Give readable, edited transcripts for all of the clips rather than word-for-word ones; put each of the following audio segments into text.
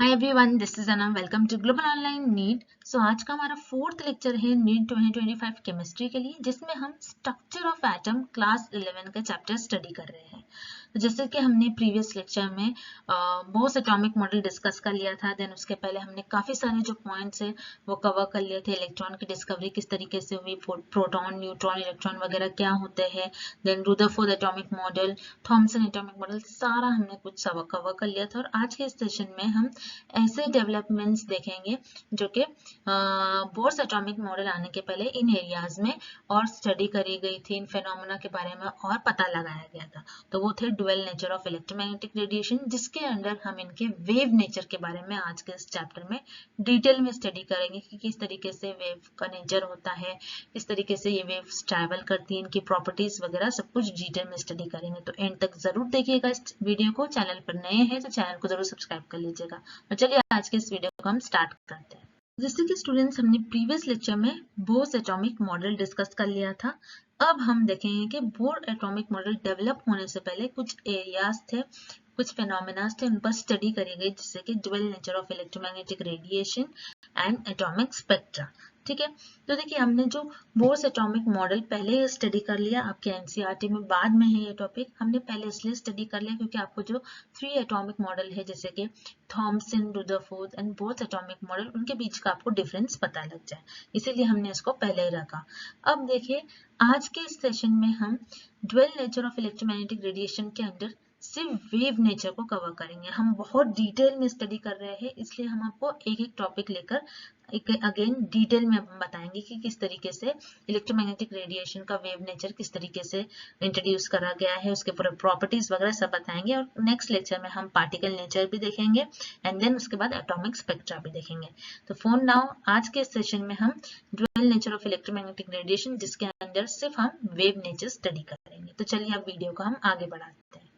Hi everyone, this is Anam. Welcome to global online NEET. So आज का हमारा fourth lecture है नीट 2025 केमिस्ट्री के लिए, जिसमें हम स्ट्रक्चर ऑफ एटम क्लास 11 का चैप्टर स्टडी कर रहे हैं। तो जैसे कि हमने प्रीवियस लेक्चर में बोस एटॉमिक मॉडल डिस्कस कर लिया था, देन उसके पहले हमने काफ़ी सारे जो पॉइंट्स है वो कवर कर लिए थे। इलेक्ट्रॉन की डिस्कवरी किस तरीके से हुई, प्रोटॉन, न्यूट्रॉन, इलेक्ट्रॉन वगैरह क्या होते हैं, then Rutherford atomic model, Thomson atomic model, सारा हमने कुछ सब कवर कर लिया था। और आज के इस सेशन में हम ऐसे डेवलपमेंट्स देखेंगे जो कि बोर्स एटॉमिक मॉडल आने के पहले इन एरियाज में और स्टडी करी गई थी, इन फेनोमेना के बारे में और पता लगाया गया था। तो वो थे dual nature of electromagnetic radiation, जिसके अंडर हम इनके वेव नेचर के बारे में आज के इस चैप्टर में डिटेल में स्टडी करेंगे कि किस तरीके से वेव का नेचर होता है, किस तरीके से ये वेव्स ट्रैवल करती हैं, इनकी प्रॉपर्टीज वगैरह सब कुछ डिटेल में स्टडी करेंगे। तो एंड तक जरूर देखिएगा इस वीडियो को। चैनल पर नए हैं तो चैनल को जरूर सब्सक्राइब कर लीजिएगा। तो चलिए आज के इस वीडियो को हम स्टार्ट करते हैं। जैसे कि स्टूडेंट्स, हमने प्रीवियस लेक्चर में बोर्स एटॉमिक मॉडल डिस्कस कर लिया था। अब हम देखेंगे कि बोर एटॉमिक मॉडल डेवलप होने से पहले कुछ एरियाज थे, कुछ फेनोमेनास थे, उन पर स्टडी करी गई, जैसे कि dual nature of electromagnetic radiation and atomic spectra. ठीक है, तो देखिए हमने जो बोर्स एटॉमिक मॉडल पहले स्टडी कर लिया, आपके एनसीईआरटी में बाद में है ये टॉपिक। हमने पहले इसलिए स्टडी कर लिया क्योंकि आपको जो 3 एटॉमिक मॉडल है, जैसे कि Thomson, Rutherford and Bohr's atomic model, उनके बीच का आपको डिफरेंस पता लग जाए, इसीलिए हमने इसको पहले ही रखा। अब देखिए आज के इस सेशन में हम dual nature of electromagnetic radiation के अंदर सिर्फ वेव नेचर को कवर करेंगे। हम बहुत डिटेल में स्टडी कर रहे हैं, इसलिए हम आपको एक एक टॉपिक लेकर अगेन डिटेल में बताएंगे कि किस तरीके से इलेक्ट्रोमैग्नेटिक रेडिएशन का वेव नेचर किस तरीके से इंट्रोड्यूस करा गया है, उसके पूरे प्रॉपर्टीज वगैरह सब बताएंगे। और नेक्स्ट लेक्चर में हम पार्टिकल नेचर भी देखेंगे एंड देन उसके बाद एटॉमिक स्पेक्ट्रा भी देखेंगे। तो फॉर नाउ आज के सेशन में हम dual nature of electromagnetic radiation, जिसके अंदर सिर्फ हम वेव नेचर स्टडी करेंगे। तो चलिए अब वीडियो को हम आगे बढ़ाते हैं।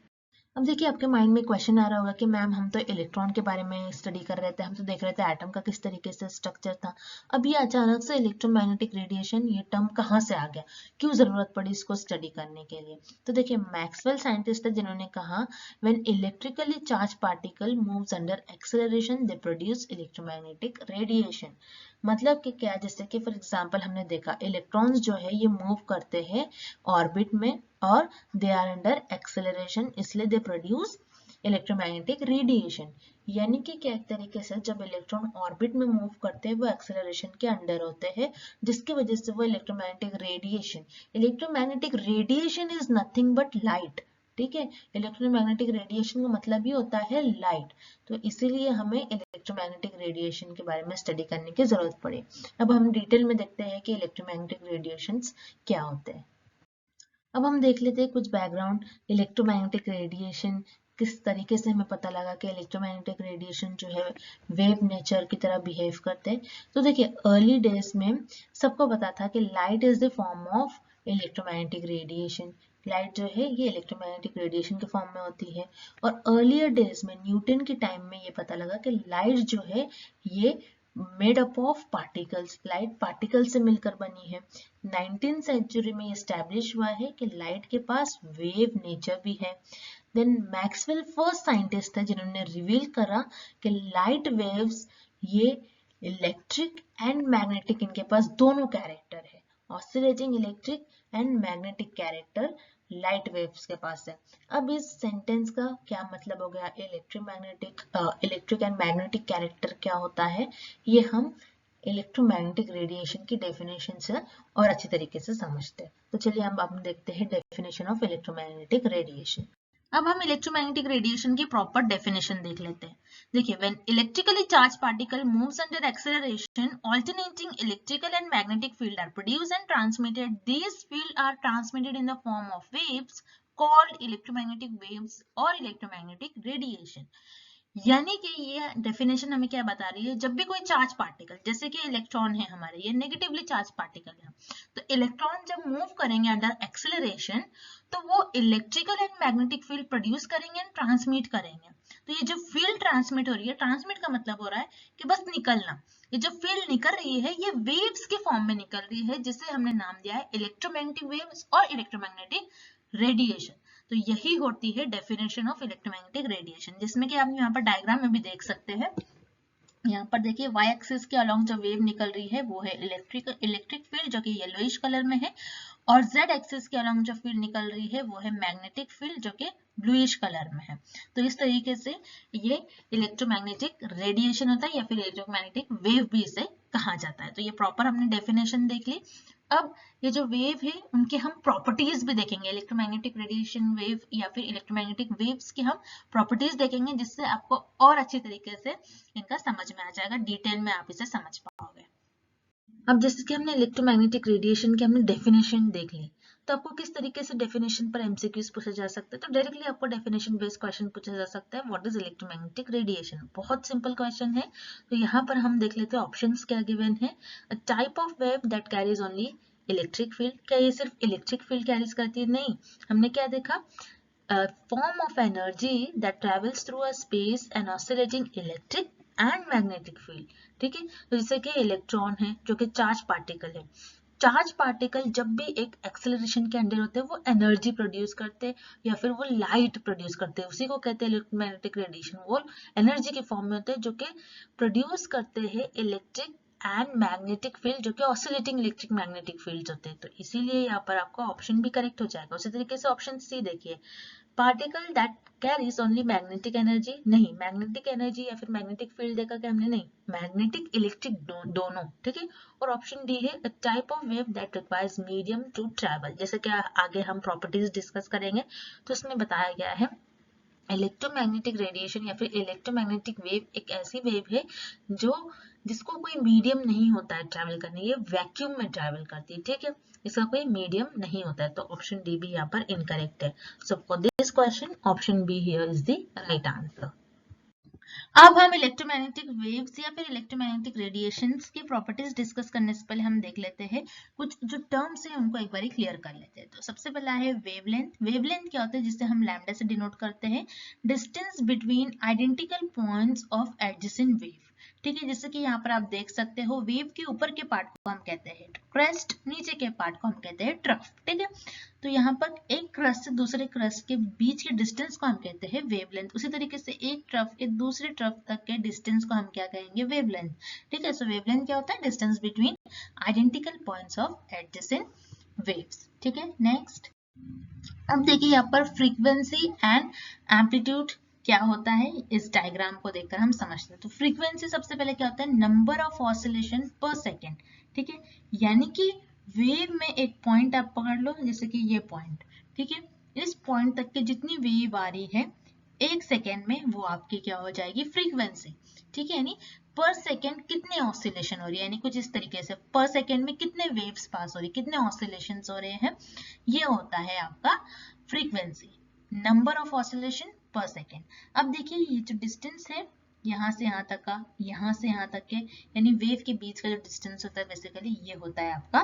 अब देखिए आपके माइंड में क्वेश्चन आ रहा होगा कि मैम हम तो इलेक्ट्रॉन के बारे में स्टडी कर रहे थे, हम तो देख रहे थे एटम का किस तरीके से स्ट्रक्चर था, अब ये अचानक से इलेक्ट्रोमैग्नेटिक रेडिएशन ये टर्म कहाँ से आ गया, क्यों जरूरत पड़ी इसको स्टडी करने के लिए। तो देखिए मैक्सवेल साइंटिस्ट है जिन्होंने कहा when electrically charge particle moves under acceleration they produce electromagnetic radiation. मतलब कि क्या, जैसे कि फॉर एग्जांपल हमने देखा इलेक्ट्रॉन्स जो है ये मूव करते हैं ऑर्बिट में और दे आर अंडर एक्सेलरेशन, इसलिए दे प्रोड्यूस इलेक्ट्रोमैग्नेटिक रेडिएशन। यानी कि क्या, एक तरीके से जब इलेक्ट्रॉन ऑर्बिट में मूव करते हैं वो एक्सेलरेशन के अंडर होते हैं, जिसकी वजह से वो electromagnetic radiation is nothing but light. ठीक है, इलेक्ट्रोमैग्नेटिक रेडिएशन का मतलब ही होता है लाइट। तो इसीलिए हमें इलेक्ट्रोमैग्नेटिक रेडिएशन के बारे में स्टडी करने की जरूरत पड़ी। अब हम डिटेल में देखते हैं कि इलेक्ट्रोमैग्नेटिक रेडिएशंस क्या होते हैं। अब हम देख लेते हैं कुछ बैकग्राउंड इलेक्ट्रोमैग्नेटिक रेडिएशन किस तरीके से हमें पता लगा कि इलेक्ट्रोमैग्नेटिक रेडिएशन जो है वेव नेचर की तरह बिहेव करते हैं। तो देखिए अर्ली डेज में सबको पता था कि light is the form of electromagnetic radiation. Light जो है ये इलेक्ट्रोमैग्नेटिक रेडिएशन के फॉर्म में होती है। और अर्लियर डेज में न्यूटन के टाइम में ये पता लगा कि लाइट जो है ये made up of particles, light particle से मिलकर बनी है। 19th सेंचुरी में एस्टैब्लिश हुआ है कि लाइट के पास वेव नेचर भी है। देन मैक्सवेल फर्स्ट साइंटिस्ट है जिन्होंने रिवील करा कि लाइट वेव्स ये इलेक्ट्रिक एंड मैग्नेटिक, इनके पास दोनों कैरेक्टर है, oscillating electric and magnetic character light waves के पास है। अब इस सेंटेंस का क्या मतलब हो गया, इलेक्ट्रिक एंड मैग्नेटिक कैरेक्टर क्या होता है, ये हम इलेक्ट्रोमैग्नेटिक रेडिएशन की डेफिनेशन से और अच्छी तरीके से समझते हैं। तो चलिए हम देखते हैं डेफिनेशन ऑफ इलेक्ट्रोमैग्नेटिक रेडिएशन। अब हम इलेक्ट्रोमैग्नेटिक रेडिएशन की प्रॉपर डेफिनेशन देख लेते हैं। देखिए when electrically charge particle moves under acceleration, alternating electrical and magnetic field are produced and transmitted. These fields are transmitted in the form of waves called electromagnetic waves or electromagnetic radiation. यानी कि ये definition हमें क्या बता रही है, जब भी कोई चार्ज पार्टिकल, जैसे कि इलेक्ट्रॉन है हमारे, ये नेगेटिवली चार्ज पार्टिकल है, तो इलेक्ट्रॉन जब मूव करेंगे अंडर एक्सेलरेशन तो वो electrical and magnetic field produce करेंगे एंड ट्रांसमिट करेंगे। तो ये जो फील्ड ट्रांसमिट हो रही है, ट्रांसमिट का मतलब हो रहा है कि बस निकलना, ये जो फील्ड निकल रही है ये वेव्स के फॉर्म में निकल रही है, जिसे हमने नाम दिया है इलेक्ट्रोमैग्नेटिक वेव्स और इलेक्ट्रोमैग्नेटिक रेडिएशन। तो यही होती है डेफिनेशन ऑफ इलेक्ट्रोमैग्नेटिक रेडिएशन, जिसमें कि आप यहाँ पर डायग्राम में भी देख सकते हैं यहाँ पर देखिए y एक्सिस के अलोंग जो वेव निकल रही है वो है इलेक्ट्रिक फील्ड जो कि येलोइश कलर में है, और z एक्सिस के अलोंग जो फील्ड निकल रही है वो है मैग्नेटिक फील्ड जो कि ब्लूइश कलर में है। तो इस तरीके से ये इलेक्ट्रोमैग्नेटिक रेडिएशन होता है या फिर इलेक्ट्रोमैग्नेटिक वेव भी इसे कहा जाता है। तो ये प्रॉपर हमने डेफिनेशन देख ली। अब ये जो वेव है उनके हम प्रॉपर्टीज भी देखेंगे, इलेक्ट्रोमैग्नेटिक रेडिएशन वेव या फिर इलेक्ट्रोमैग्नेटिक वेव्स की हम प्रॉपर्टीज देखेंगे, जिससे आपको और अच्छी तरीके से इनका समझ में आ जाएगा, डिटेल में आप इसे समझ पाओगे। अब जैसे कि हमने इलेक्ट्रोमैग्नेटिक रेडिएशन की हमने डेफिनेशन देख ली, तो आपको किस तरीके से डेफिनेशन पर एमसीक्यूज पूछा जा सकता है। तो डायरेक्टली आपको डेफिनेशन बेस्ड क्वेश्चन पूछा जा सकता है, व्हाट इज इलेक्ट्रोमैग्नेटिक रेडिएशन। बहुत सिंपल क्वेश्चन है। तो यहाँ पर हम देख लेते हैं ऑप्शंस क्या गिवन है। A type of wave that carries only electric field. क्या ये सिर्फ इलेक्ट्रिक फील्ड कैरीज करती है? नहीं, हमने क्या देखा, form of energy that travels through a space and oscillating electric and magnetic field। ठीक है, तो जैसे कि इलेक्ट्रॉन है जो कि चार्ज पार्टिकल है, चार्ज पार्टिकल जब भी एक एक्सेलरेशन के अंदर होते हैं वो एनर्जी प्रोड्यूस करते हैं या फिर वो लाइट प्रोड्यूस करते हैं, उसी को कहते हैं इलेक्ट्रोमैग्नेटिक रेडिएशन। वो एनर्जी के फॉर्म में होते हैं जो कि प्रोड्यूस करते हैं इलेक्ट्रिक एंड मैग्नेटिक फील्ड जो कि ऑसिलेटिंग इलेक्ट्रिक मैग्नेटिक फील्ड होते हैं। तो इसीलिए यहाँ पर आपका ऑप्शन भी करेक्ट हो जाएगा। उसी तरीके से ऑप्शन सी देखिए, particle that carries only magnetic energy. नहीं, मैग्नेटिक एनर्जी या फिर मैग्नेटिक फील्ड देखा क्या हमने? नहीं, मैग्नेटिक इलेक्ट्रिक दोनों। ठीक है, और ऑप्शन डी है type of wave that requires medium to travel. जैसे कि आगे हम प्रॉपर्टीज डिस्कस करेंगे तो इसमें बताया गया है इलेक्ट्रोमैग्नेटिक रेडिएशन या फिर इलेक्ट्रोमैग्नेटिक वेव एक ऐसी वेव है जो जिसको कोई मीडियम नहीं होता है ट्रैवल करने, ये वैक्यूम में ट्रैवल करती है। ठीक है, इसका कोई मीडियम नहीं होता है। तो ऑप्शन डी भी यहाँ पर इनकरेक्ट है। So for this question option be here is the right answer. अब हम इलेक्ट्रोमैग्नेटिक वेव्स या फिर इलेक्ट्रोमैग्नेटिक रेडिएशंस की प्रॉपर्टीज डिस्कस करने से पहले हम देख लेते हैं कुछ जो टर्म्स है उनको एक बार क्लियर कर लेते हैं। तो सबसे पहला है वेवलेंथ। वेवलेंथ क्या होता है? जिसे हम लैम्डा से डिनोट करते हैं distance between identical points of adjacent wave. ठीक है, जैसे कि यहाँ पर आप देख सकते हो वेव के ऊपर के पार्ट को हम कहते हैं क्रेस्ट, नीचे के पार्ट को हम कहते हैं ट्रफ। ठीक है, तो यहाँ पर एक क्रस्ट से दूसरे क्रस्ट के बीच के डिस्टेंस को हम कहते हैं वेवलेंथ। उसी तरीके से एक ट्रफ के दूसरे ट्रफ तक के डिस्टेंस को हम क्या कहेंगे? वेवलेंथ। ठीक है, सो वेवलेंथ क्या होता है? Distance between identical points of adjacent waves. ठीक है, नेक्स्ट अब देखिए यहाँ पर फ्रीक्वेंसी एंड एम्पलीट्यूड क्या होता है, इस डायग्राम को देखकर हम समझते हैं। तो फ्रीक्वेंसी सबसे पहले क्या होता है? नंबर ऑफ ऑसिलेशन पर सेकेंड। ठीक है, यानी कि वेव में एक पॉइंट आप पकड़ लो, जैसे कि ये पॉइंट। ठीक है, इस पॉइंट तक के जितनी वेव आ रही है एक सेकेंड में वो आपकी क्या हो जाएगी? फ्रीक्वेंसी। ठीक है, यानी पर सेकेंड कितने ऑसिलेशन हो रही है, यानी कुछ इस तरीके से पर सेकेंड में कितने वेव्स पास हो रही है, कितने ऑसिलेशन हो रहे हैं, ये होता है आपका फ्रीक्वेंसी, नंबर ऑफ ऑसिलेशन पर सेकेंड। अब देखिए ये जो डिस्टेंस है यहाँ से यहाँ तक का, यहाँ से यहाँ तक के, यानी वेव के बीच का जो डिस्टेंस होता है बेसिकली ये होता है आपका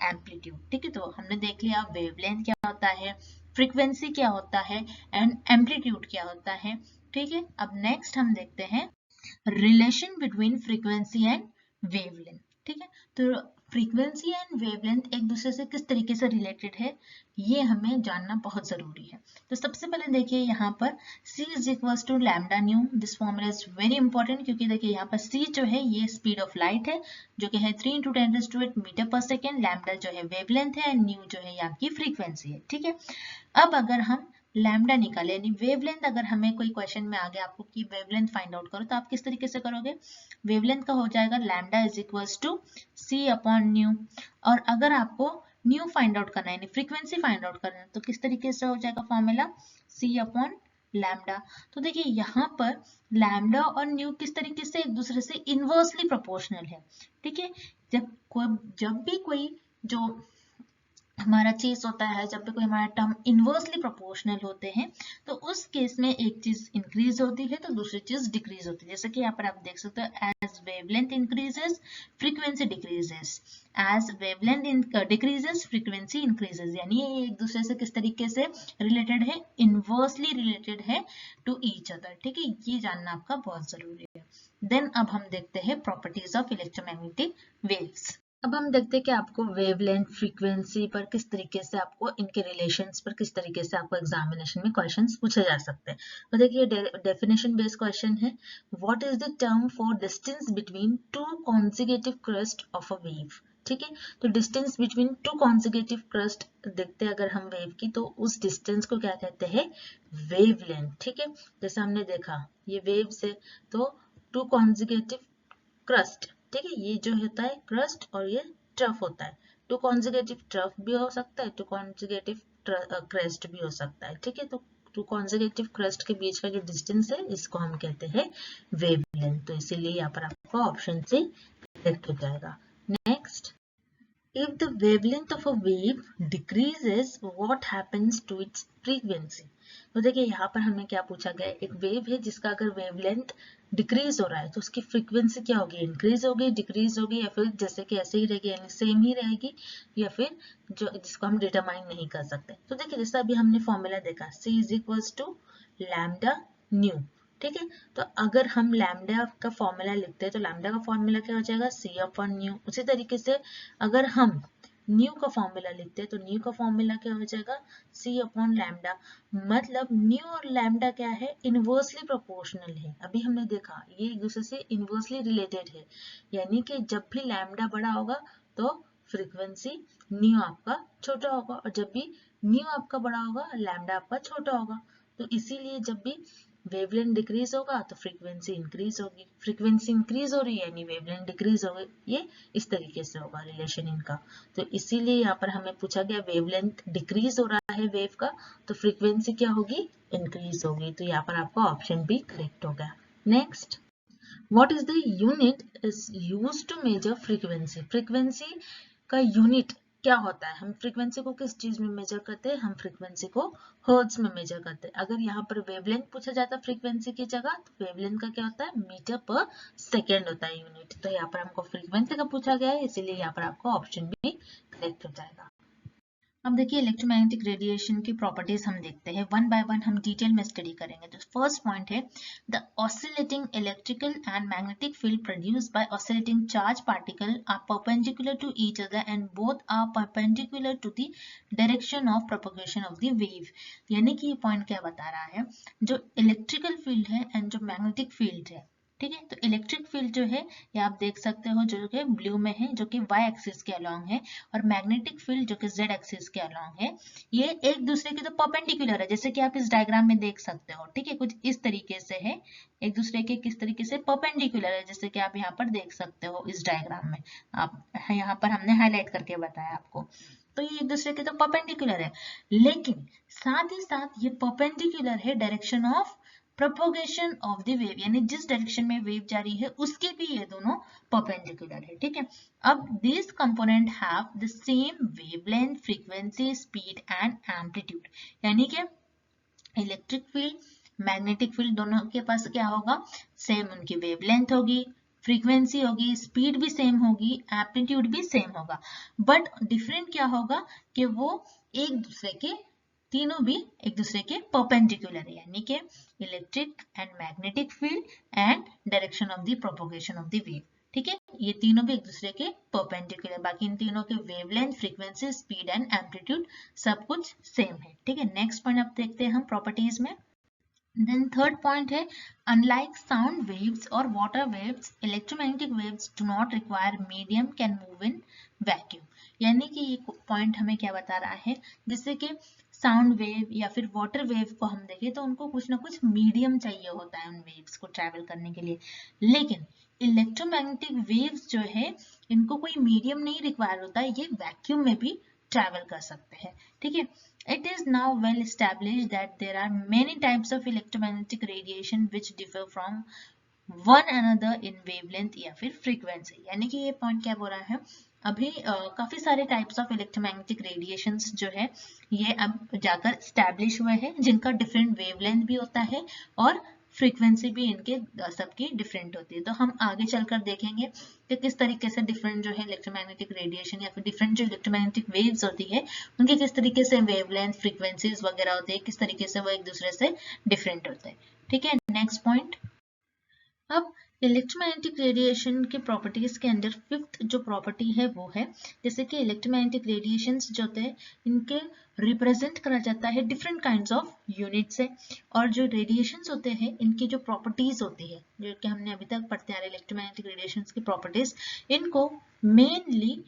एम्पलीट्यूड। ठीक है, तो हमने देख लिया वेवलेंथ क्या होता है, फ्रीक्वेंसी क्या होता है एंड एम्पलीट्यूड क्या होता है। ठीक है, अब नेक्स्ट हम देखते हैं relation between frequency and wavelength. ठीक है, तो फ्रीक्वेंसी एंड वेवलेंथ एक दूसरे से किस तरीके से रिलेटेड है ये हमें जानना बहुत जरूरी है। तो सबसे पहले देखिए यहाँ पर c is equals to lambda nu. This formula is very important क्योंकि देखिए यहाँ पर c जो है ये स्पीड ऑफ लाइट है जो कि है 3 × 10⁸ मीटर पर सेकेंड, लैम्डा जो है वेवलेंथ है एंड न्यू जो है यहाँ की फ्रीक्वेंसी है। ठीक है, अब अगर हम लैम्डा निकाले यानी वेवलेंथ, अगर हमें कोई क्वेश्चन में आ गया आपको कि वेवलेंथ फाइंड आउट करो तो आप किस तरीके से करोगे? वेवलेंथ का हो जाएगा lambda is equals to c upon nu, और अगर आपको न्यू फाइंड आउट करना है यानी फ्रीक्वेंसी फाइंड आउट करना है तो किस तरीके से हो जाएगा फॉर्मूला? c upon lambda. तो देखिए यहाँ पर लैम्डा और न्यू किस तरीके से एक दूसरे से इनवर्सली प्रोपोर्शनल है। ठीक है, जब भी कोई जो हमारा चीज होता है, जब भी कोई हमारा टर्म इनवर्सली प्रोपोर्शनल होते हैं तो उस केस में एक चीज इंक्रीज होती है तो दूसरी चीज डिक्रीज होती है। जैसे कि यहाँ पर आप देख सकते हो as wavelength increases frequency decreases, as wavelength decreases frequency increases, यानी ये एक दूसरे से किस तरीके से रिलेटेड है? इनवर्सली रिलेटेड है टू ईच अदर। ठीक है, ये जानना आपका बहुत जरूरी है। देन अब हम देखते हैं प्रॉपर्टीज ऑफ इलेक्ट्रोमैग्नेटिक वेव्स। अब हम देखते हैं कि आपको वेवलेंथ, फ्रीक्वेंसी पर किस तरीके से आपको इनके रिलेशंस पर किस तरीके से आपको एग्जामिनेशन में क्वेश्चंस पूछे जा सकते हैं। तो देखिए डेफिनेशन बेस्ड क्वेश्चन है, what is the term for distance between two consecutive crust of a wave. ठीक है, तो distance between two consecutive crust देखते हैं अगर हम वेव की, तो उस डिस्टेंस को क्या कहते हैं, वेवलेंथ। ठीक है, जैसे हमने देखा ये वेव्स है, तो टू कॉन्जिक्यूटिव क्रस्ट, ठीक है, ये जो होता है क्रस्ट और ये ट्रफ होता है। टू कॉन्जिगेटिव ट्रफ भी हो सकता है, टू कॉन्जिगेटिव क्रेस्ट भी हो सकता है। ठीक है, तो टू कॉन्जिगेटिव क्रस्ट के बीच का जो डिस्टेंस है इसको हम कहते हैं वेवलेंथ। तो इसीलिए यहाँ पर आपको ऑप्शन सी करेक्ट हो जाएगा। Next, if the wavelength of a wave decreases, what happens to its frequency? तो देखिए यहाँ पर हमें क्या पूछा गया है, एक वेव है जिसका अगर वेवलेंथ डिक्रीज हो रहा है तो उसकी फ्रीक्वेंसी क्या होगी, इंक्रीज होगी, डिक्रीज होगी, या फिर जैसे कि ऐसे ही रहेगी यानी सेम ही रहेगी, या फिर जो जिसको हम डिटरमाइन नहीं कर सकते। तो देखिए जैसा अभी हमने फॉर्मूला देखा, C is equals to lambda nu. ठीक है, तो अगर हम लैम्डा का फॉर्मूला लिखते हैं तो लैम्डा का फॉर्मूला क्या हो जाएगा, C अपॉन न्यू। उसी तरीके से अगर हम न्यू का फॉर्मूला लिखते हैं तो न्यू का फॉर्मूला क्या हो जाएगा, C अपॉन लैम्डा। मतलब न्यू और लैम्डा क्या है, इनवर्सली प्रोपोर्शनल है। अभी हमने देखा ये एक दूसरे से इनवर्सली रिलेटेड है, यानी कि जब भी लैम्डा बड़ा होगा तो फ्रीक्वेंसी न्यू आपका छोटा होगा, और जब भी न्यू आपका बड़ा होगा लैम्डा आपका छोटा होगा। तो इसीलिए जब भी वेवलेंथ डिक्रीज होगा तो फ्रीक्वेंसी इंक्रीज होगी, फ्रीक्वेंसी इंक्रीज हो रही है यानी वेवलेंथ डिक्रीज होगी। ये इस तरीके से होगा रिलेशन इनका। तो इसीलिए यहाँ पर हमें पूछा गया वेवलेंथ डिक्रीज हो रहा है वेव का, तो फ्रीक्वेंसी क्या होगी, इंक्रीज होगी। तो यहाँ पर आपका ऑप्शन बी करेक्ट हो गया। Next, what is the unit is used to measure frequency? Frequency का यूनिट क्या होता है, हम फ्रीक्वेंसी को किस चीज में मेजर करते हैं, हम फ्रीक्वेंसी को हर्ट्ज में मेजर करते हैं। अगर यहाँ पर वेवलेंथ पूछा जाता है फ्रीक्वेंसी की जगह, तो वेवलेंथ का क्या होता है, मीटर पर सेकेंड होता है यूनिट। तो यहाँ पर हमको फ्रीक्वेंसी का पूछा गया है, इसीलिए यहाँ पर आपको ऑप्शन बी करेक्ट हो जाएगा। अब देखिए इलेक्ट्रोमैग्नेटिक रेडिएशन की प्रॉपर्टीज हम देखते हैं, वन बाय वन हम डिटेल में स्टडी करेंगे। तो फर्स्ट पॉइंट है, the oscillating electrical and magnetic field produced by oscillating charge particle are perpendicular to each other and both are perpendicular to the direction of propagation of the wave. यानी कि ये point क्या बता रहा है, जो electrical field है and जो मैग्नेटिक फील्ड है, ठीक है, तो इलेक्ट्रिक फील्ड जो है ये आप देख सकते हो जो कि ब्लू में है, जो कि वाई एक्सिस के अलोंग है, और मैग्नेटिक फील्ड जो कि जेड एक्सिस के अलोंग है, ये एक दूसरे के तो परपेंडिकुलर है, जैसे कि आप इस डायग्राम में देख सकते हो। ठीक है, कुछ इस तरीके से है, एक दूसरे के किस तरीके से परपेंडिकुलर है, जैसे कि आप यहाँ पर देख सकते हो इस डायग्राम में, आप यहाँ पर हमने हाईलाइट करके बताया आपको। तो ये एक दूसरे के तो परपेंडिकुलर है, लेकिन साथ ही साथ ये परपेंडिकुलर है direction of propagation of the wave, यानी जिस डायरेक्शन में वेव जा रही है उसके भी ये दोनों परपेंडिकुलर है। ठीक है, अब this component have the same wavelength, frequency, speed and amplitude. यानी कि इलेक्ट्रिक फील्ड, मैग्नेटिक फील्ड दोनों के पास क्या होगा, सेम उनकी वेवलेंथ होगी, फ्रीक्वेंसी होगी, स्पीड भी सेम होगी, एम्पलीट्यूड भी सेम होगा। बट डिफरेंट क्या होगा कि वो एक दूसरे के, तीनों भी एक दूसरे के परपेंडिकुलर है, यानी कि electric and magnetic field and direction of the propagation of the wave. ठीक है, ये तीनों भी एक दूसरे के परपेंडिकुलर, बाकी इन तीनों के wavelength, frequency, speed and amplitude सब कुछ सेम है। ठीक है, नेक्स्ट पॉइंट अब देखते हैं हम प्रॉपर्टीज में। Then third point है, unlike sound waves or water waves, electromagnetic waves do not require medium, can move in vacuum। यानी कि ये पॉइंट हमें क्या बता रहा है, जैसे कि साउंड वेव या फिर वाटर वेव को हम देखें तो उनको कुछ ना कुछ मीडियम चाहिए होता है उन वेव्स को ट्रैवल करने के लिए, लेकिन इलेक्ट्रोमैग्नेटिक वेव्स जो है इनको कोई मीडियम नहीं रिक्वायर होता है, ये वैक्यूम में भी ट्रैवल कर सकते हैं। ठीक है, it is now well established that there are many types of electromagnetic radiation which differ from one another in wavelength या फिर frequency। यानी कि ये पॉइंट क्या बोल रहा है, अभी काफी सारे टाइप्स ऑफ इलेक्ट्रोमैग्नेटिक रेडिएशंस जो है ये अब जाकर स्टैब्लिश हुए हैं, जिनका डिफरेंट वेवलेंथ भी होता है और फ्रीक्वेंसी भी इनके सबकी डिफरेंट होती है। तो हम आगे चलकर देखेंगे कि किस तरीके से डिफरेंट जो है इलेक्ट्रोमैग्नेटिक रेडिएशन या फिर डिफरेंट जो इलेक्ट्रोमैग्नेटिक वेव्स होती है उनके किस तरीके से वेवलेंथ, फ्रीक्वेंसीज वगैरह होती है, किस तरीके से वो एक दूसरे से डिफरेंट होते हैं। ठीक है, नेक्स्ट पॉइंट, अब इलेक्ट्रोमैग्नेटिक रेडिएशन के प्रॉपर्टीज के अंदर फिफ्थ जो प्रॉपर्टी है वो है, जैसे कि इलेक्ट्रोमैग्नेटिक रेडिएशंस जो होते हैं इनके रिप्रेजेंट करा जाता है डिफरेंट काइंड्स ऑफ यूनिट से, और जो रेडिएशंस होते हैं इनकी जो प्रॉपर्टीज होती है जो कि हमने अभी तक पढ़ते आ रहे इलेक्ट्रोमैग्नेटिक रेडिएशंस की प्रॉपर्टीज, इनको मेनली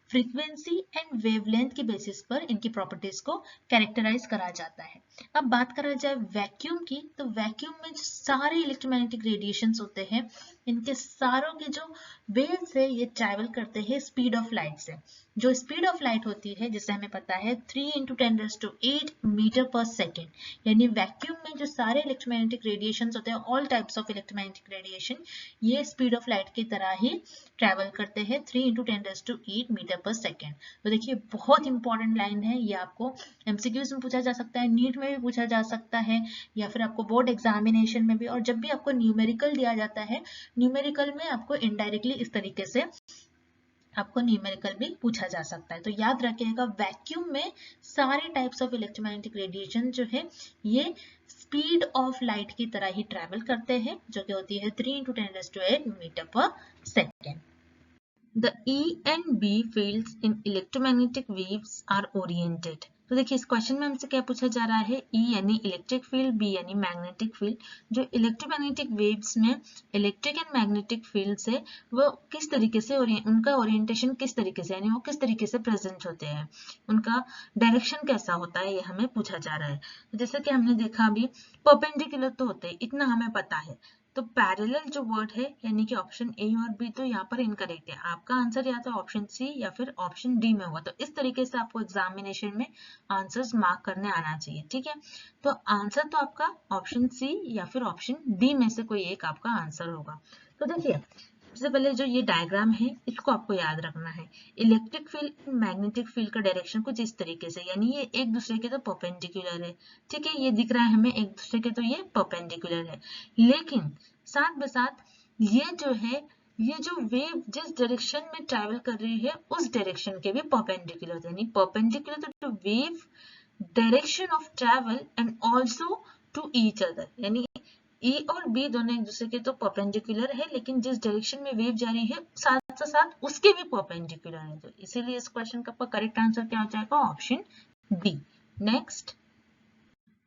फ्रीक्वेंसी एंड वेवलेंथ के बेसिस पर इनकी प्रॉपर्टीज को कैरेक्टराइज करा जाता है। अब बात करा जाए वैक्यूम की, तो वैक्यूम में जो सारे इलेक्ट्रोमैग्नेटिक रेडिएशंस होते हैं इनके सारों की जो वेव्स है ये ट्रैवल करते हैं स्पीड ऑफ लाइट से। जो स्पीड ऑफ लाइट होती है जिसे हमें पता है 3 × 10⁸ मीटर पर सेकेंड, यानी वैक्यूम में जो सारे इलेक्ट्रोमैग्नेटिक रेडिएशंस होते हैं all types of electromagnetic radiation ये स्पीड ऑफ लाइट की तरह ही ट्रैवल करते हैं 3 × 10⁸ मीटर पर सेकेंड। तो देखिए बहुत इंपॉर्टेंट लाइन है, ये आपको एमसीक्यूज में पूछा जा सकता है, नीट में भी पूछा जा सकता है या फिर आपको बोर्ड एग्जामिनेशन में भी, और जब भी आपको न्यूमेरिकल दिया जाता है न्यूमेरिकल में आपको इनडायरेक्टली इस तरीके से आपको न्यूमेरिकल भी पूछा जा सकता है। तो याद रखिएगा वैक्यूम में सारे टाइप्स ऑफ इलेक्ट्रोमैग्नेटिक रेडिएशन जो है ये स्पीड ऑफ लाइट की तरह ही ट्रैवल करते हैं जो कि होती है 3 × 10⁸ मीटर पर second. The E and B fields in electromagnetic waves are oriented। तो देखिए इस क्वेश्चन में हमसे क्या पूछा जा रहा है, E यानी इलेक्ट्रिक फील्ड, B यानी मैग्नेटिक फील्ड। जो इलेक्ट्रोमैग्नेटिक वेव्स में इलेक्ट्रिक एंड मैग्नेटिक फील्ड्स है वो किस तरीके से उनका ओरिएंटेशन किस तरीके से, यानी वो किस तरीके से प्रेजेंट होते हैं, उनका डायरेक्शन कैसा होता है, ये हमें पूछा जा रहा है। जैसे कि हमने देखा अभी परपेंडिकुलर तो होते हैं, इतना हमें पता है। तो पैरेलल जो वर्ड है यानी कि ऑप्शन ए और बी तो यहाँ पर इनकरेक्ट है, आपका आंसर या तो ऑप्शन सी या फिर ऑप्शन डी में होगा। तो इस तरीके से आपको एग्जामिनेशन में आंसर्स मार्क करने आना चाहिए, ठीक है। तो आंसर तो आपका ऑप्शन सी या फिर ऑप्शन डी में से कोई एक आपका आंसर होगा। तो देखिए सबसे पहले जो ये डायग्राम है इसको आपको याद रखना है। इलेक्ट्रिक फील्ड मैग्नेटिक फील्ड का डायरेक्शन कुछ इस तरीके से, यानी ये एक दूसरे के तो परपेंडिकुलर है, ठीक है, ये दिख रहा है हमें एक दूसरे के तो ये परपेंडिकुलर है, लेकिन साथ में साथ ये जो है ये जो वेव जिस डायरेक्शन में ट्रैवल कर रही है उस डायरेक्शन के भी परपेंडिकुलर, यानी perpendicular to wave direction of travel and also to each other, यानी E और B दोनों एक दूसरे के तो परपेंडिकुलर है लेकिन जिस डायरेक्शन में वेव जा रही है साथ साथ उसके भी परपेंडिकुलर है। तो इसीलिए इस क्वेश्चन का करेक्ट आंसर क्या हो जाएगा, option D. Next,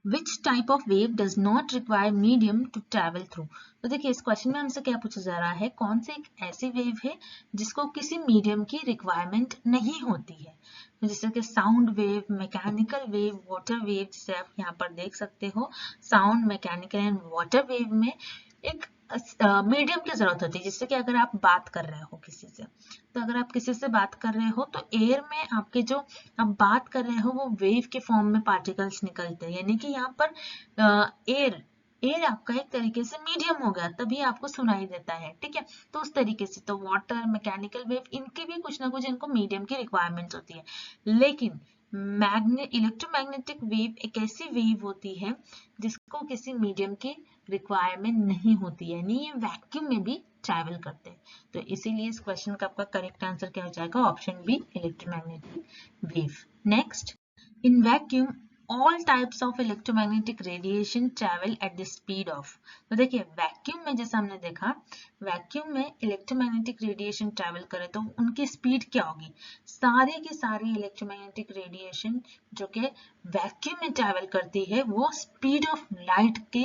Which type of wave does not require medium to travel through? तो देखिए इस क्वेश्चन में हमसे क्या पूछा जा रहा है, कौन से एक ऐसी वेव है जिसको किसी मीडियम की रिक्वायरमेंट नहीं होती है। जैसे कि sound wave, mechanical wave, water wave, जिसे आप यहाँ पर देख सकते हो। Sound, mechanical and water wave में एक मीडियम की जरूरत होती है, जिससे कि अगर आप बात कर रहे हो किसी से, तो अगर आप किसी से बात कर रहे हो तो एयर में आपके जो आप बात कर रहे हो वो वेव के फॉर्म में पार्टिकल्स निकलते हैं, यानी कि यहाँ पर एयर आपका एक तरीके से मीडियम हो गया तभी आपको सुनाई देता है, ठीक है। तो उस तरीके से तो वाटर, मैकेनिकल वेव इनकी भी कुछ ना कुछ इनको मीडियम की रिक्वायरमेंट्स होती है, लेकिन इलेक्ट्रोमैग्नेटिक वेव एक ऐसी वेव होती है जिसको किसी मीडियम की रिक्वायरमेंट नहीं होती है, यानी ये वैक्यूम में भी ट्रैवल करते हैं। तो इसीलिए इस क्वेश्चन का आपका करेक्ट आंसर क्या हो जाएगा, option B, electromagnetic wave. Next, in vacuum all types of electromagnetic radiation travel at the speed of। तो देखिए वैक्यूम में जैसा हमने देखा, वैक्यूम में इलेक्ट्रोमैग्नेटिक रेडिएशन ट्रैवल करे तो उनकी स्पीड क्या होगी, सारे की सारी इलेक्ट्रोमैग्नेटिक रेडिएशन जो कि वैक्यूम में ट्रैवल करती है वो स्पीड ऑफ लाइट के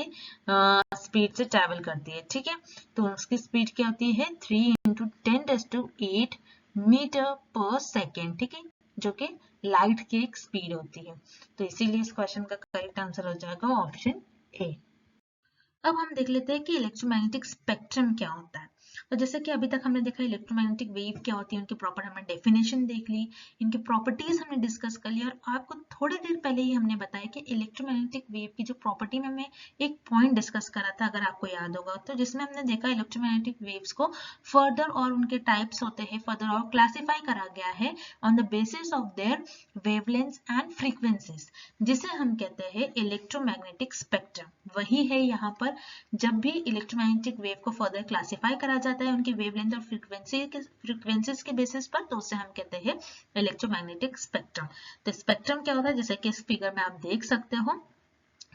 स्पीड से ट्रैवल करती है, ठीक है। तो उसकी स्पीड क्या होती है 3 × 10⁸ मीटर पर सेकेंड, ठीक है, जो कि लाइट की एक स्पीड होती है। तो इसीलिए इस क्वेश्चन का करेक्ट आंसर हो जाएगा ऑप्शन ए। अब हम देख लेते हैं कि इलेक्ट्रोमैग्नेटिक स्पेक्ट्रम क्या होता है। तो जैसे कि अभी तक हमने देखा इलेक्ट्रोमैग्नेटिक वेव क्या होती है, उनकी प्रॉपर हमने डेफिनेशन देख ली, इनकी प्रॉपर्टीज हमने डिस्कस कर ली, और आपको थोड़ी देर पहले ही हमने बताया कि इलेक्ट्रोमैग्नेटिक वेव की जो प्रॉपर्टी में मैं एक पॉइंट डिस्कस करा था, अगर आपको याद होगा, तो जिसमें हमने देखा इलेक्ट्रोमैग्नेटिक वेव्स को फर्दर और उनके टाइप्स होते हैं फर्दर और क्लासीफाई करा गया है on the basis of their wavelengths and frequencies, जिसे हम कहते हैं इलेक्ट्रोमैग्नेटिक स्पेक्ट्रम। वही है यहाँ पर, जब भी इलेक्ट्रोमैग्नेटिक वेव को फर्दर क्लासिफाई करा जाता है उनकी वेवलेंथ और फ्रीक्वेंसीज के बेसिस पर, तो उसे हम कहते हैं इलेक्ट्रोमैग्नेटिक स्पेक्ट्रम। तो स्पेक्ट्रम क्या होता है, जैसे कि इस फिगर में आप देख सकते हो,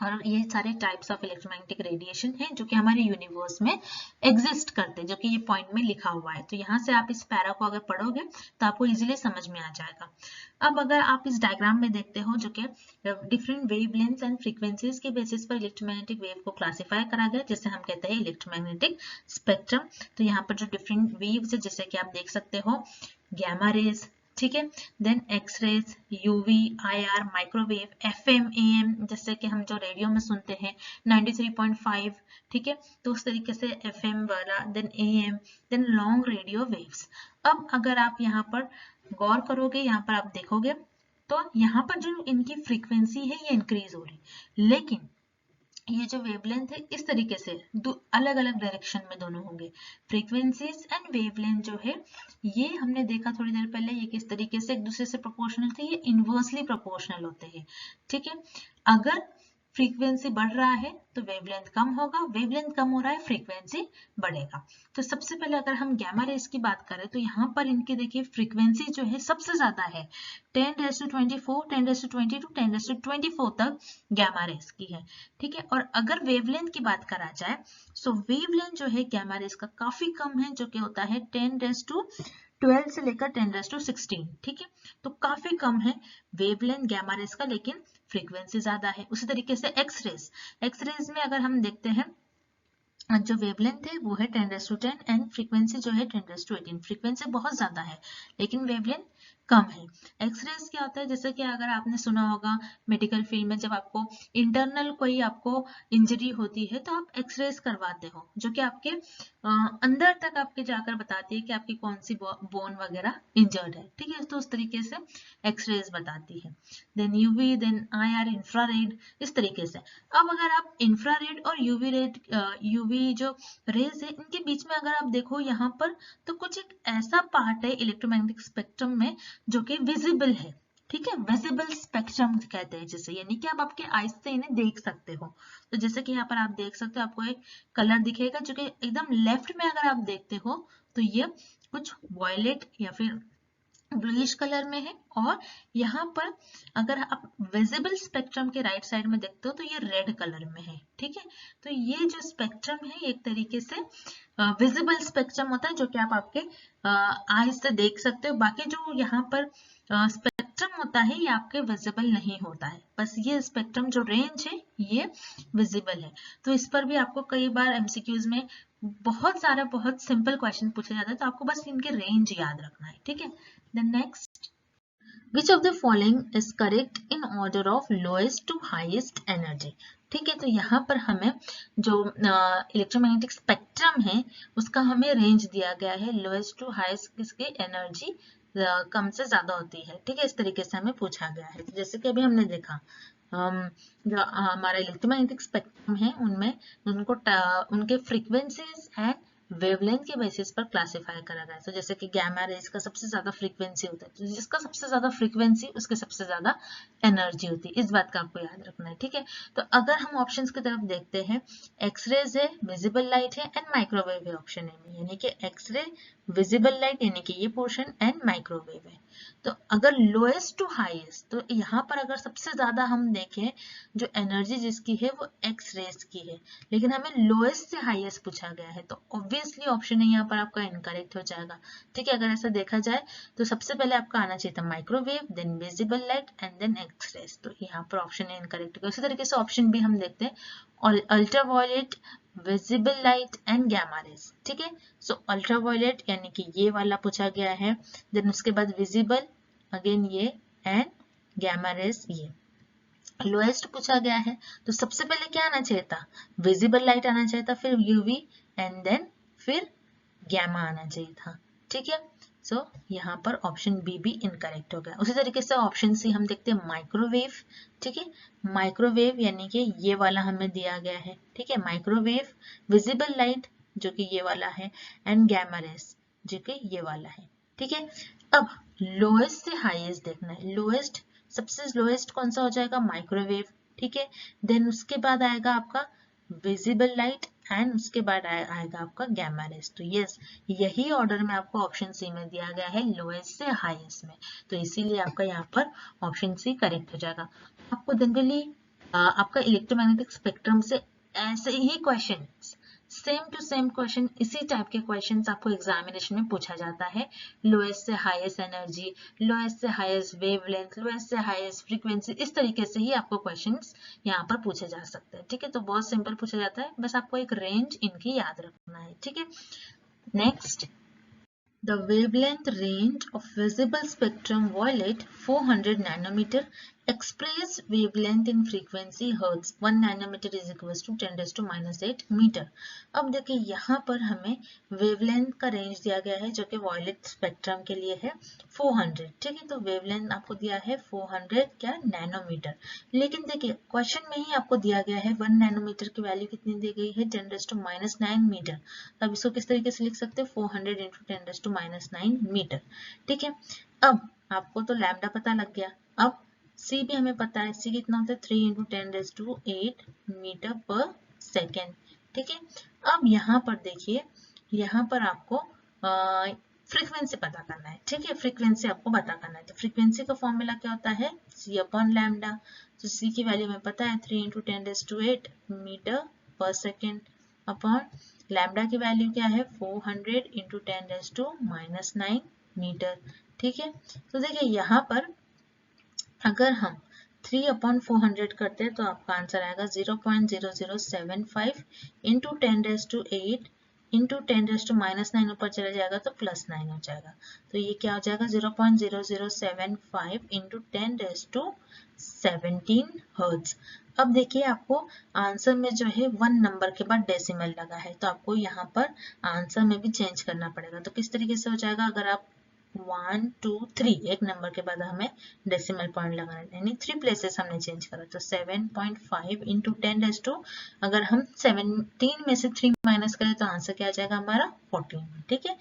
और ये सारे टाइप्स ऑफ इलेक्ट्रोमैग्नेटिक रेडिएशन हैं जो कि हमारे यूनिवर्स में एग्जिस्ट करते हैं, जो कि ये पॉइंट में लिखा हुआ है। तो यहाँ से आप इस पैरा को अगर पढ़ोगे तो आपको इजीली समझ में आ जाएगा। अब अगर आप इस डायग्राम में देखते हो जो कि डिफरेंट वेवलेंथ्स एंड फ्रीक्वेंसीज के बेसिस पर इलेक्ट्रोमैग्नेटिक वेव को क्लासिफाई करा गया, जिसे हम कहते हैं इलेक्ट्रोमैग्नेटिक स्पेक्ट्रम। तो यहाँ पर जो डिफरेंट वेव्स है, जैसे कि आप देख सकते हो गैमा रेज, ठीक है, then X rays, UV, IR, microwave, FM, AM, जैसे कि हम जो रेडियो में सुनते हैं 93.5, ठीक है, तो उस तरीके से एफएम वाला, then AM, then long radio waves. अब अगर आप यहाँ पर गौर करोगे, यहाँ पर आप देखोगे तो यहाँ पर जो इनकी फ्रीक्वेंसी है ये इंक्रीज हो रही, लेकिन ये जो वेवलेंथ है इस तरीके से अलग अलग डायरेक्शन में दोनों होंगे। फ्रीक्वेंसीज एंड वेवलेंथ जो है ये हमने देखा थोड़ी देर पहले, ये किस तरीके से एक दूसरे से प्रोपोर्शनल थे, ये इनवर्सली प्रोपोर्शनल होते हैं, ठीक है। अगर फ्रीक्वेंसी बढ़ रहा है तो वेवलेंथ कम होगा, वेवलेंथ कम हो रहा है फ्रीक्वेंसी बढ़ेगा। तो सबसे पहले अगर हम गैमा रेज की बात करें तो यहाँ पर इनकी देखिए फ्रीक्वेंसी जो है सबसे ज्यादा है, 10⁻²4, 10⁻²2, 10⁻24 तक गैमा रेज की है, ठीक है। और अगर वेवलेंथ की बात करा जाए तो वेवलेंथ जो है गैमा रेज का काफी कम है, जो कि होता है 10⁻12 से लेकर 10⁻16, ठीक है। तो काफी कम है वेवलेंथ गैमा रेज का, लेकिन फ्रीक्वेंसी ज्यादा है। उसी तरीके से एक्स रेज में अगर हम देखते हैं जो वेवलेंथ है वो है 10⁻10 एंड फ्रीक्वेंसी जो है 10⁻18। फ्रीक्वेंसी बहुत ज्यादा है लेकिन वेवलेंथ कम है। एक्सरेज क्या होता है, जैसे कि अगर आपने सुना होगा मेडिकल फील्ड में जब आपको इंटरनल कोई आपको इंजरी होती है तो आप एक्सरेज करवाते हो, जो कि आपके अंदर तक आपके जाकर बताती है कि आपकी कौन सी बोन वगैरह इंजर्ड है, ठीक है। तो उस तरीके से एक्सरेज बताती है। Then UV, then IR, infrared, इस तरीके से। अब अगर आप इंफ्रारेड और यूवी जो रेज है इनके बीच में अगर आप देखो यहाँ पर, तो कुछ एक ऐसा पार्ट है इलेक्ट्रोमैग्नेटिक स्पेक्ट्रम में जो कि विजिबल है, ठीक है। विजिबल स्पेक्ट्रम कहते हैं जिसे, यानी कि आप आपके आईज से इन्हें देख सकते हो। तो जैसे कि यहाँ पर आप देख सकते हो, आपको एक कलर दिखेगा जो कि एकदम लेफ्ट में अगर आप देखते हो तो ये कुछ वॉयलेट या फिर ब्लूइश कलर में है, और यहाँ पर अगर आप विजिबल स्पेक्ट्रम के राइट साइड में देखते हो तो ये रेड कलर में है, ठीक है। तो ये जो स्पेक्ट्रम है एक तरीके से विजिबल स्पेक्ट्रम होता है जो कि आप आपके आईज से देख सकते हो। बाकी जो यहाँ पर स्पेक्ट्रम होता है ये आपके विजिबल नहीं होता है, बस ये स्पेक्ट्रम जो रेंज है ये विजिबल है। तो इस पर भी आपको कई बार एमसीक्यूज में बहुत सिंपल क्वेश्चन पूछे जाते हैं, तो आपको बस इनके रेंज याद रखना है, ठीक है। The next, which of the following is correct in order of lowest to highest energy? ठीक है, तो यहाँ पर हमें जो इलेक्ट्रोमैग्नेटिक स्पेक्ट्रम है उसका हमें रेंज दिया गया है, लोएस्ट टू हाईएस्ट किसकी एनर्जी कम से ज्यादा होती है, ठीक है। इस तरीके से हमें पूछा गया है। तो जैसे कि अभी हमने देखा जो हमारा इलेक्ट्रोमैग्नेटिक स्पेक्ट्रम है उनमें उनके फ्रीक्वेंसीज एंड वेवलेंथ के बेसिस पर क्लासिफाई करा गया है। तो जैसे कि गैमा रेज का सबसे ज्यादा फ्रीक्वेंसी होता है, तो जिसका सबसे ज्यादा फ्रीक्वेंसी उसके सबसे ज्यादा एनर्जी होती है, इस बात का आपको याद रखना है, ठीक है। तो अगर हम ऑप्शंस की तरफ देखते हैं, एक्सरेज है, विजिबल लाइट है एंड माइक्रोवेव है ऑप्शन ए में, यानी कि एक्सरे, विजिबल लाइट यानी कि ये पोर्शन एंड माइक्रोवेव है। तो अगर लोएस्ट टू हाईएस्ट, तो यहाँ पर अगर सबसे ज्यादा हम देखें जो एनर्जी जिसकी है वो एक्स रेज की है, लेकिन हमें लोएस्ट से हाईएस्ट पूछा गया है, तो ऑब्वियसली ऑप्शन है यहाँ पर आपका इनकरेक्ट हो जाएगा, ठीक है। अगर ऐसा देखा जाए तो सबसे पहले आपका आना चाहिए था microwave, then visible light and then X rays, तो यहाँ पर ऑप्शन है इनकरेक्ट। उसी तरीके से ऑप्शन भी हम देखते हैं, और ultraviolet, visible light and gamma rays, ठीक है। सो अल्ट्रावायलेट यानी कि ये वाला पूछा गया है, देन उसके बाद विजिबल अगेन ये, एंड गैमा रेज ये। लोएस्ट पूछा गया है तो सबसे पहले क्या आना चाहिए था, विजिबल लाइट आना चाहिए था, फिर यूवी एंड देन फिर गैमा आना चाहिए था, ठीक है। सो यहाँ पर ऑप्शन बी भी इनकरेक्ट हो गया। उसी तरीके से ऑप्शन सी हम देखते हैं माइक्रोवेव, ठीक है। माइक्रोवेव यानी कि ये वाला हमें दिया गया है, ठीक है। माइक्रोवेव, विजिबल लाइट जो कि ये वाला है, एंड गैमा रेज जो कि ये वाला है, ठीक है। अब लोएस्ट से हाईएस्ट देखना है, लोएस्ट सबसे लोएस्ट कौन सा हो जाएगा, माइक्रोवेव, ठीक है। देन उसके बाद आएगा आपका विजिबल लाइट एंड उसके बाद आएगा आपका गैमा रेज। तो यस, यही ऑर्डर में आपको ऑप्शन सी में दिया गया है, लोएस्ट से हाईएस्ट में, तो इसीलिए आपका यहाँ पर ऑप्शन सी करेक्ट हो जाएगा। आपको जनरली आपका इलेक्ट्रोमैग्नेटिक स्पेक्ट्रम से ऐसे ही question, same to same question, इसी टाइप के क्वेश्चंस आपको एग्जामिनेशन में पूछा जाता है। लोएस्ट से हाईएस्ट एनर्जी, लोएस्ट से हाईएस्ट वेवलेंथ, लोएस्ट से हाईएस्ट फ्रीक्वेंसी, इस तरीके से ही आपको क्वेश्चंस यहाँ पर पूछे जा सकते हैं। ठीक है, तो बहुत सिंपल पूछा जाता है, बस आपको एक रेंज इनकी याद रखना है। ठीक है, next, the wavelength range of visible spectrum violet 400 nanometer, express wavelength in frequency hertz, 1 nanometer is equals to 10 raised to -8 metre. अब देखिए यहाँ पर हमें वेवलेंथ का रेंज दिया गया है जो कि वॉयलेट स्पेक्ट्रम के लिए है 400। ठीक है, तो वेवलेंथ आपको दिया है 400 क्या नैनोमीटर, लेकिन देखिए क्वेश्चन में ही आपको दिया गया है 1 नैनोमीटर की वैल्यू कितनी दी गई है 10 raised to -9 मीटर। अब इसको किस तरीके से लिख सकते हैं 400 × 10 raised to -9 मीटर। ठीक है, अब आपको तो लैम्डा पता लग गया, अब c भी हमें पता है, c कितना होता है 3 × 10 raised to 8 मीटर पर सेकेंड। ठीक है, अब यहाँ पर देखिए, यहाँ पर आपको फ्रीक्वेंसी पता करना है। ठीक है, फ्रीक्वेंसी आपको पता करना है, तो फ्रीक्वेंसी का फॉर्मूला क्या होता है c अपॉन लैम्डा। तो c की वैल्यू हमें पता है 3 × 10 raised to 8 मीटर पर सेकेंड अपॉन लैम्डा की वैल्यू क्या है 400 × 10 raised to -9 मीटर। ठीक है, तो देखिए यहाँ पर अगर हम 3/400 करते हैं तो आपका आंसर आएगा 0.0075 × 10 raised to 8 × 10 raised to -9 ऊपर चला जाएगा तो +9 हो जाएगा। तो ये क्या हो जाएगा 0.0075 × 10 raised to 17 हर्ट्ज। अब देखिए आपको आंसर में जो है 1 नंबर के बाद डेसिमल लगा है, तो आपको यहाँ पर आंसर में भी चेंज करना पड़ेगा। तो किस तरीके से हो जाएगा, अगर आप 1 2 3 एक नंबर के बाद हमें डेसिमल पॉइंट लगाना है, यानी 3 प्लेसेस हमने चेंज करा, तो 7.5 × 10 raised to, अगर हम 17 में से 3 माइनस करें तो आंसर क्या आ जाएगा हमारा 14। ठीक है,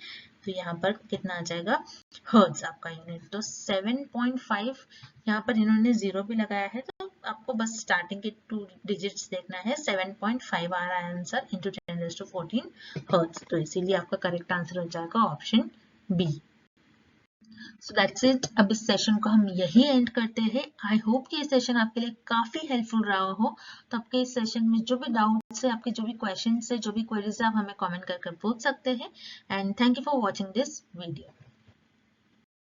तो यहाँ पर कितना आ जाएगा हर्ट्ज आपका यूनिट, तो 7.5, यहाँ पर इन्होंने 0 भी लगाया है, तो आपको बस स्टार्टिंग के 2 डिजिट्स देखना है, 7.5 आ रहा है आंसर × 10 raised to 14 हर्ट्ज, तो इसीलिए आपका करेक्ट आंसर हो जाएगा option B. So that's it, अब इस सेशन को हम यही एंड करते हैं। आई होप कि ये सेशन आपके लिए काफी हेल्पफुल रहा हो। तो आपके इस सेशन में जो भी डाउट्स है, आपके जो भी क्वेश्चन है, जो भी क्वेरीज है, आप हमें कमेंट करके पूछ सकते हैं। And thank you for watching this video.